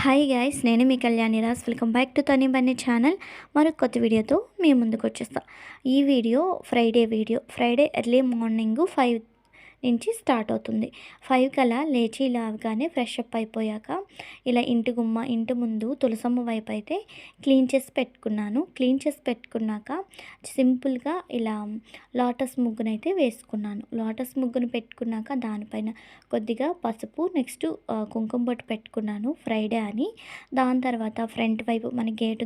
Hi guys, నేను మీ Kalyani Raj. Welcome back to Tani Bunny channel. మరొక కొత్త వీడియోతో మీ ముందుకు వచ్చేస్తా. ఈ వీడియో ఫ్రైడే ఎర్లీ మార్నింగ్ 5 నుంచి స్టార్ట్ అవుతుంది. 5 కల్లా లేచి లేవగానే ఫ్రెష్ అప్ అయిపోయాక ఇలా ఇంటి ముందు తులసమ్మ వైపు అయితే క్లీన్ చేసి పెట్టుకున్నాను. క్లీన్ చేసి పెట్టుకున్నాక సింపుల్గా ఇలా లోటస్ ముగ్గునైతే వేసుకున్నాను. లోటస్ ముగ్గును పెట్టుకున్నాక దానిపైన కొద్దిగా పసుపు, నెక్స్ట్ కుంకుమ బొట్టు పెట్టుకున్నాను ఫ్రైడే అని. దాని తర్వాత ఫ్రంట్ వైపు మన గేట్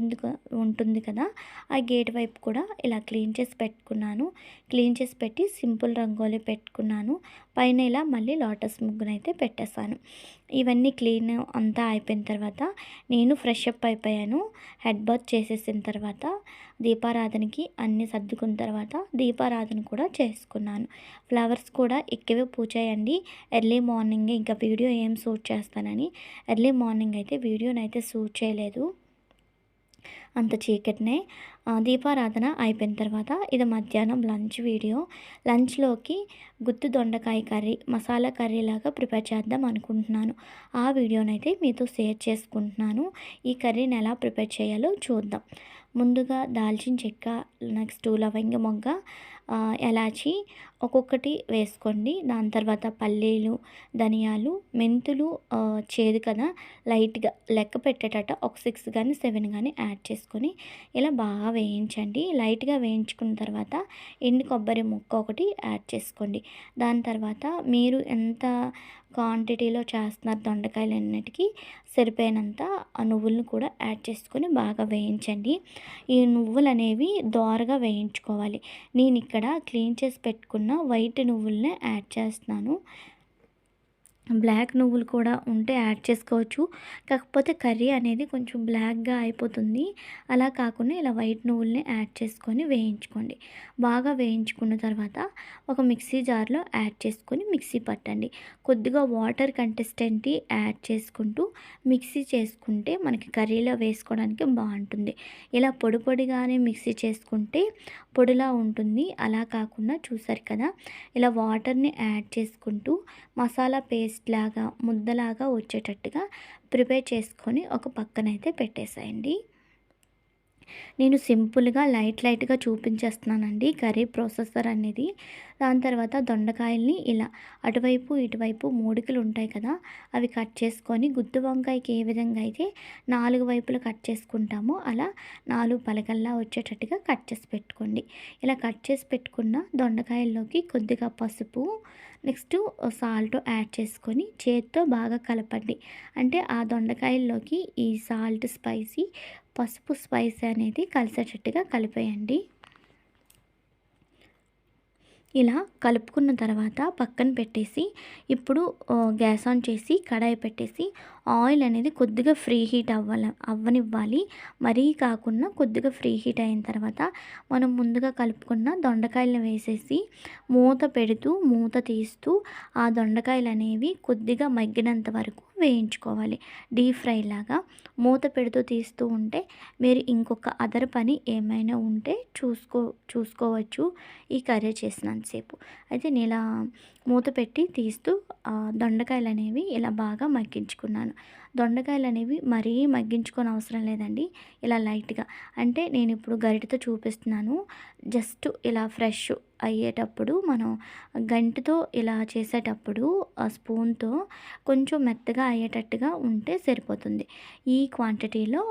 ఉంటుంది కదా, ఆ గేట్ వైపు కూడా ఇలా క్లీన్ చేసి పెట్టుకున్నాను. క్లీన్ చేసి పెట్టి సింపుల్ రంగోలీ పెట్టుకున్నాను. పైన ఇలా మళ్ళీ లోటస్ ముగ్గునైతే పెట్టేశాను. ఇవన్నీ క్లీన్ అంతా అయిపోయిన తర్వాత నేను ఫ్రెష్ అప్ అయిపోయాను. హెడ్ బాత్ చేసేసిన తర్వాత దీపారాధనకి అన్నీ సర్దుకున్న తర్వాత దీపారాధన కూడా చేసుకున్నాను. ఫ్లవర్స్ కూడా ఎక్కువే పూచాయండి. ఎర్లీ మార్నింగే ఇంకా వీడియో ఏం షూట్ చేస్తానని ఎర్లీ మార్నింగ్ అయితే వీడియోనైతే షూట్ చేయలేదు, అంత చీకటినే. దీపారాధన అయిపోయిన తర్వాత ఇది మధ్యాహ్నం లంచ్ వీడియో. లంచ్లోకి గుత్తి దొండకాయ కర్రీ, మసాలా కర్రీ లాగా ప్రిపేర్ చేద్దాం అనుకుంటున్నాను. ఆ వీడియోనైతే మీతో షేర్ చేసుకుంటున్నాను. ఈ కర్రీని ఎలా ప్రిపేర్ చేయాలో చూద్దాం. ముందుగా దాల్చిన చెక్క, నెక్స్ట్ లవంగ మొగ్గ, ఎలాచి ఒక్కొక్కటి వేసుకోండి. దాని తర్వాత పల్లీలు, ధనియాలు, మెంతులు చేదు కదా, లైట్గా లెక్క పెట్టేటట్టు ఒక 6 కానీ 7 కానీ యాడ్ చేసుకొని ఇలా బాగా వేయించండి. లైట్గా వేయించుకున్న తర్వాత ఎండు కొబ్బరి ముక్క ఒకటి యాడ్ చేసుకోండి. దాని తర్వాత మీరు ఎంత క్వాంటిటీలో చేస్తున్నారు దొండకాయలు అన్నిటికీ సరిపోయినంత ఆ నువ్వులను కూడా యాడ్ చేసుకొని బాగా వేయించండి. ఈ నువ్వులు అనేవి దోరగా వేయించుకోవాలి. నేను ఇక్కడ క్లీన్ చేసి పెట్టుకున్న వైట్ నువ్వులనే యాడ్ చేస్తున్నాను. బ్లాక్ నువ్వులు కూడా ఉంటే యాడ్ చేసుకోవచ్చు, కాకపోతే కర్రీ అనేది కొంచెం బ్లాక్గా అయిపోతుంది. అలా కాకుండా ఇలా వైట్ నువ్వుల్ని యాడ్ చేసుకొని వేయించుకోండి. బాగా వేయించుకున్న తర్వాత ఒక మిక్సీ జార్లో యాడ్ చేసుకొని మిక్సీ పట్టండి. కొద్దిగా వాటర్ కంటెస్టెంట్ యాడ్ చేసుకుంటూ మిక్సీ చేసుకుంటే మనకి కర్రీలో వేసుకోవడానికి బాగుంటుంది. ఇలా పొడి పొడిగానే మిక్సీ చేసుకుంటే పొడిలా ఉంటుంది. అలా కాకుండా చూసారు కదా, ఇలా వాటర్ని యాడ్ చేసుకుంటూ మసాలా పేస్ట్ లాగా ముద్దలాగా వచ్చేటట్టుగా ప్రిపేర్ చేసుకొని ఒక పక్కనైతే పెట్టేసేయండి. నేను సింపుల్గా లైట్గా చూపించేస్తున్నానండి కర్రీ ప్రాసెసర్ అనేది. దాని తర్వాత దొండకాయల్ని ఇలా అటువైపు ఇటువైపు మూడికలు ఉంటాయి కదా, అవి కట్ చేసుకొని గుత్తి వంకాయకి ఏ విధంగా అయితే 4 వైపులు కట్ చేసుకుంటామో అలా 4 పలకల్లా వచ్చేటట్టుగా కట్ చేసి పెట్టుకోండి. ఇలా కట్ చేసి పెట్టుకున్న దొండకాయల్లోకి కొద్దిగా పసుపు, నెక్స్ట్ సాల్ట్ యాడ్ చేసుకొని చేత్తో బాగా కలపండి. అంటే ఆ దొండకాయల్లోకి ఈ సాల్ట్, స్పైసీ, పసుపు, స్పైసీ అనేది కలిసేటట్టుగా కలిపేయండి. ఇలా కలుపుకున్న తర్వాత పక్కన పెట్టేసి ఇప్పుడు గ్యాస్ ఆన్ చేసి కడాయి పెట్టేసి ఆయిల్ అనేది కొద్దిగా ఫ్రీ హీట్ అవ్వనివ్వాలి. మరీ కాకుండా కొద్దిగా ఫ్రీ హీట్ అయిన తర్వాత మనం ముందుగా కలుపుకున్న దొండకాయలను వేసేసి మూత పెడుతూ మూత తీస్తూ ఆ దొండకాయలు అనేవి కొద్దిగా మగ్గినంత వరకు వేయించుకోవాలి. డీప్ ఫ్రై లాగా మూత పెడుతూ తీస్తూ ఉంటే మీరు ఇంకొక అదర్ పని ఏమైనా ఉంటే చూసుకోవచ్చు ఈ కర్రీ చేసినంతసేపు. అయితే నేను ఇలా మూత పెట్టి తీస్తూ దొండకాయలు అనేవి ఇలా బాగా మగ్గించుకున్నాను. దొండకాయలు అనేవి మరీ మగ్గించుకొని అవసరం లేదండి, ఇలా లైట్గా. అంటే నేను ఇప్పుడు గరిటెతో చూపిస్తున్నాను. జస్ట్ ఇలా ఫ్రెష్ అయ్యేటప్పుడు మనం గంటితో ఇలా చేసేటప్పుడు ఆ స్పూన్తో కొంచెం మెత్తగా అయ్యేటట్టుగా ఉంటే సరిపోతుంది. ఈ క్వాంటిటీలో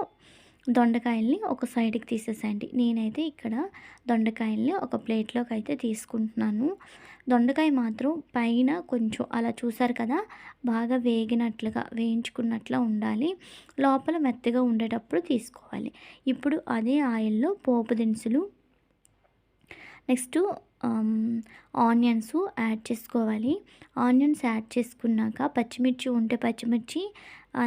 దొండకాయల్ని ఒక సైడ్కి తీసేసేయండి. నేనైతే ఇక్కడ దొండకాయల్ని ఒక ప్లేట్లోకి అయితే తీసుకుంటున్నాను. దొండకాయ మాత్రం పైన కొంచెం అలా చూసారు కదా, బాగా వేయించుకున్నట్లా ఉండాలి. లోపల మెత్తగా ఉండేటప్పుడు తీసుకోవాలి. ఇప్పుడు అదే ఆయిల్లో పోపు దినుసులు, నెక్స్ట్ ఆనియన్స్ యాడ్ చేసుకోవాలి. ఆనియన్స్ యాడ్ చేసుకున్నాక పచ్చిమిర్చి ఉంటే పచ్చిమిర్చి,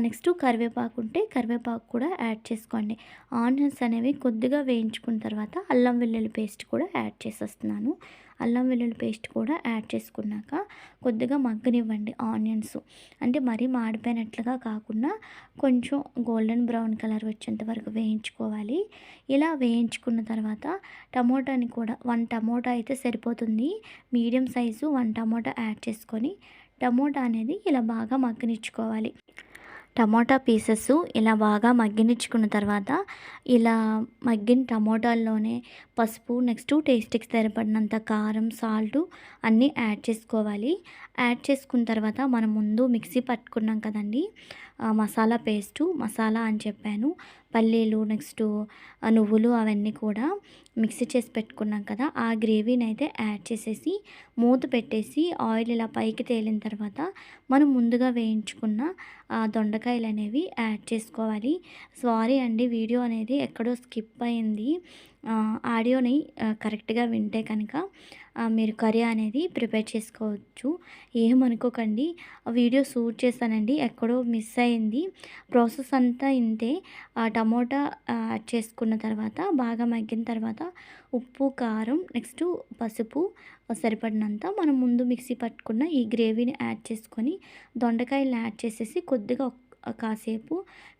నెక్స్ట్ కరివేపాకు ఉంటే కరివేపాకు కూడా యాడ్ చేసుకోండి. ఆనియన్స్ అనేవి కొద్దిగా వేయించుకున్న తర్వాత అల్లం వెల్లుల్లి పేస్ట్ కూడా యాడ్ చేసేస్తున్నాను. అల్లం వెల్లుల్లి పేస్ట్ కూడా యాడ్ చేసుకున్నాక కొద్దిగా మగ్గనివ్వండి ఆనియన్స్. అంటే మరీ మాడిపోయినట్లుగా కాకుండా కొంచెం గోల్డెన్ బ్రౌన్ కలర్ వచ్చేంత వరకు వేయించుకోవాలి. ఇలా వేయించుకున్న తర్వాత టమోటాని కూడా 1 టమోటా అయితే సరిపోతుంది. మీడియం సైజు 1 టమోటా యాడ్ చేసుకొని టమోటా అనేది ఇలా బాగా మగ్గనిచ్చుకోవాలి. టమోటా పీసెస్ ఇలా బాగా మగ్గనిచ్చుకున్న తర్వాత ఇలా మగ్గిన టమోటాల్లోనే పసుపు, నెక్స్ట్ టేస్ట్‌కి సరిపడినంత కారం, సాల్టు అన్నీ యాడ్ చేసుకోవాలి. యాడ్ చేసుకున్న తర్వాత మనం ముందు మిక్సీ పట్టుకున్నాం కదండీ! మసాలా పేస్టు, మసాలా అని చెప్పాను. పల్లీలు, నెక్స్టు నువ్వులు అవన్నీ కూడా మిక్సీ చేసి పెట్టుకున్నాం కదా! ఆ గ్రేవీనైతే యాడ్ చేసేసి మూత పెట్టేసి ఆయిల్ ఇలా పైకి తేలిన తర్వాత మనం ముందుగా వేయించుకున్న దొండకాయలనేవి యాడ్ చేసుకోవాలి. సారీ అండి, వీడియో అనేది ఎక్కడో స్కిప్ అయింది. ఆడియోని కరెక్ట్‌గా వింటే కనుక మీరు కర్రీ అనేది ప్రిపేర్ చేసుకోవచ్చు. ఏమనుకోకండి, వీడియో షూట్ చేశానండి, ఎక్కడో మిస్ అయింది. ప్రాసెస్ అంతా ఇంతే. టమోటా యాడ్ చేసుకున్న తర్వాత బాగా మగ్గిన తర్వాత ఉప్పు, కారం, నెక్స్టు పసుపు సరిపడినంత మనం ముందు మిక్సీ పట్టుకున్న ఈ గ్రేవీని యాడ్ చేసుకొని దొండకాయలను యాడ్ చేసేసి కొద్దిగా కాసేపు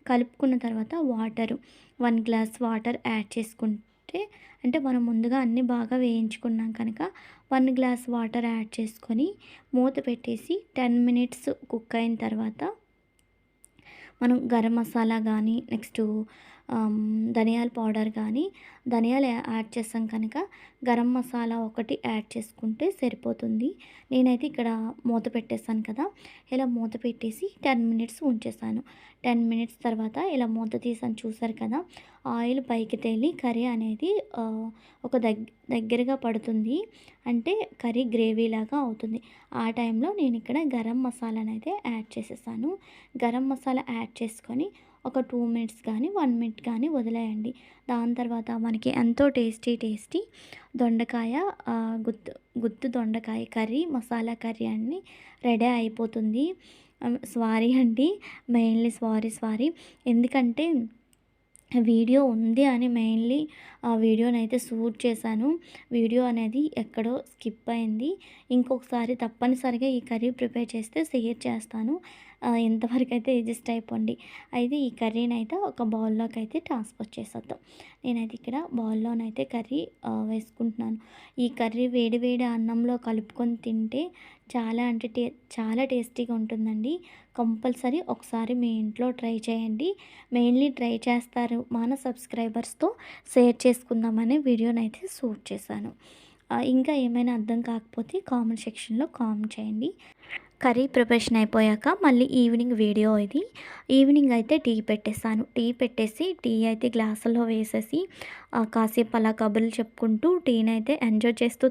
కలుపుకున్న తర్వాత 1 గ్లాస్ వాటర్ యాడ్ చేసుకుంటే, అంటే మనం ముందుగా అన్నీ బాగా వేయించుకున్నాం కనుక 1 గ్లాస్ వాటర్ యాడ్ చేసుకొని మూత పెట్టేసి 10 మినిట్స్ కుక్ అయిన తర్వాత మనం గరం మసాలా కానీ, నెక్స్టు ధనియాల పౌడర్ కానీ, ధనియాలు యాడ్ చేసాం కనుక గరం మసాలా ఒకటి యాడ్ చేసుకుంటే సరిపోతుంది. నేనైతే ఇక్కడ మూత పెట్టేసాను కదా! ఇలా మూత పెట్టేసి 10 మినిట్స్ ఉంచేసాను. 10 మినిట్స్ తర్వాత ఇలా మూత తీసాను, చూసారు కదా! ఆయిల్ పైకి తేలి కర్రీ అనేది ఒక దగ్గరగా పడుతుంది. అంటే కర్రీ గ్రేవీలాగా అవుతుంది. ఆ టైంలో నేను ఇక్కడ గరం మసాలానైతే యాడ్ చేసేసాను. గరం మసాలా యాడ్ చేసుకొని ఒక 2 మినిట్స్ కానీ 1 మినిట్ కానీ వదిలేయండి. దాని తర్వాత మనకి ఎంతో టేస్టీ దొండకాయ గుత్తు దొండకాయ కర్రీ, మసాలా కర్రీ అన్నీ రెడీ అయిపోతుంది. సారీ అండి, మెయిన్లీ సారీ. ఎందుకంటే వీడియో ఉంది అని మెయిన్లీ ఆ వీడియోనైతే షూట్ చేశాను. వీడియో అనేది ఎక్కడో స్కిప్ అయింది. ఇంకొకసారి తప్పనిసరిగా ఈ కర్రీ ప్రిపేర్ చేస్తే షేర్ చేస్తాను. ఇంతవరకు అయితే అడ్జస్ట్ అయిపోండి. అయితే ఈ కర్రీనైతే ఒక బౌల్లోకి అయితే ట్రాన్స్ఫర్ చేసేద్దాం. నేనైతే ఇక్కడ బౌల్లోనైతే కర్రీ వేసుకుంటున్నాను. ఈ కర్రీ వేడి వేడి అన్నంలో కలుపుకొని తింటే చాలా అంటే చాలా టేస్టీగా ఉంటుందండి. కంపల్సరీ ఒకసారి మీ ఇంట్లో ట్రై చేయండి. మెయిన్లీ ట్రై చేస్తారు మన సబ్స్క్రైబర్స్తో షేర్ చేసుకుందామనే వీడియోనైతే షూట్ చేశాను. ఇంకా ఏమైనా అర్థం కాకపోతే కామెంట్ సెక్షన్లో కామెంట్ చేయండి. కర్రీ ప్రిపరేషన్ అయిపోయాక మళ్ళీ ఈవినింగ్ వీడియో ఇది. ఈవినింగ్ అయితే టీ పెట్టేసాను. టీ పెట్టేసి టీ అయితే గ్లాసుల్లో వేసేసి కాసేపు అలా కబుర్లు చెప్పుకుంటూ టీనైతే ఎంజాయ్ చేస్తూ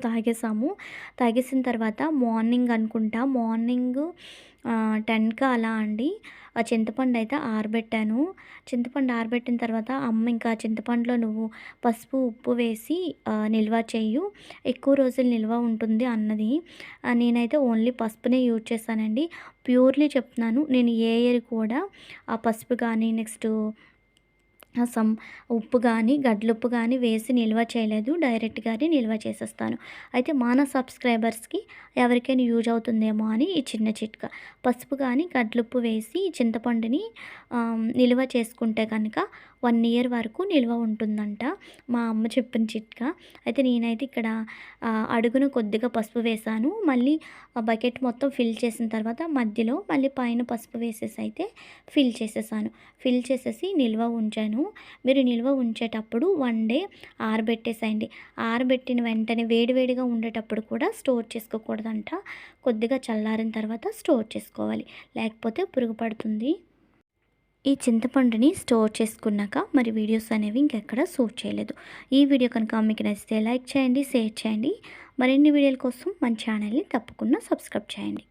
తాగేసిన తర్వాత మార్నింగ్ అనుకుంటా, మార్నింగ్ 10కి అలా అండి చింతపండు అయితే ఆరబెట్టాను. చింతపండు ఆరబెట్టిన తర్వాత అమ్మ ఇంకా చింతపండులో నువ్వు పసుపు, ఉప్పు వేసి నిల్వ చెయ్యు, ఎక్కువ రోజులు నిల్వ ఉంటుంది అన్నది. నేనైతే ఓన్లీ పసుపునే యూజ్ చేశానండి. ప్యూర్లీ చెప్తున్నాను, నేను ఏ ఇయర్ కూడా ఆ పసుపు కానీ, నెక్స్ట్ ఉప్పు కానీ, గడ్డలుప్పు కానీ వేసి నిల్వ చేయలేదు. డైరెక్ట్గానే నిల్వ చేసేస్తాను. అయితే మన సబ్స్క్రైబర్స్కి ఎవరికైనా యూజ్ అవుతుందేమో అని ఈ చిన్న చిట్కా. పసుపు కానీ, గడ్డలుప్పు వేసి చింతపండుని నిల్వ చేసుకుంటే కనుక 1 ఇయర్ వరకు నిల్వ ఉంటుందంట, మా అమ్మ చెప్పిన చిట్కా. అయితే నేనైతే ఇక్కడ అడుగున కొద్దిగా పసుపు వేసాను. మళ్ళీ బకెట్ మొత్తం ఫిల్ చేసిన తర్వాత మధ్యలో మళ్ళీ పైన పసుపు వేసేసి అయితే ఫిల్ చేసేసి నిల్వ ఉంచాను. మీరు నిల్వ ఉంచేటప్పుడు 1 డే ఆరబెట్టేసేయండి. ఆరబెట్టిన వెంటనే వేడివేడిగా ఉండేటప్పుడు కూడా స్టోర్ చేసుకోకూడదంట. కొద్దిగా చల్లారిన తర్వాత స్టోర్ చేసుకోవాలి, లేకపోతే పురుగు పడుతుంది. ఈ చింతపండుని స్టోర్ చేసుకున్నాక మరి వీడియోస్ అనేవి ఇంకెక్కడ షూట్ చేయలేదు. ఈ వీడియో కనుక మీకు నచ్చితే లైక్ చేయండి, షేర్ చేయండి. మరిన్ని వీడియోల కోసం మన ఛానల్ని తప్పకుండా సబ్స్క్రైబ్ చేయండి.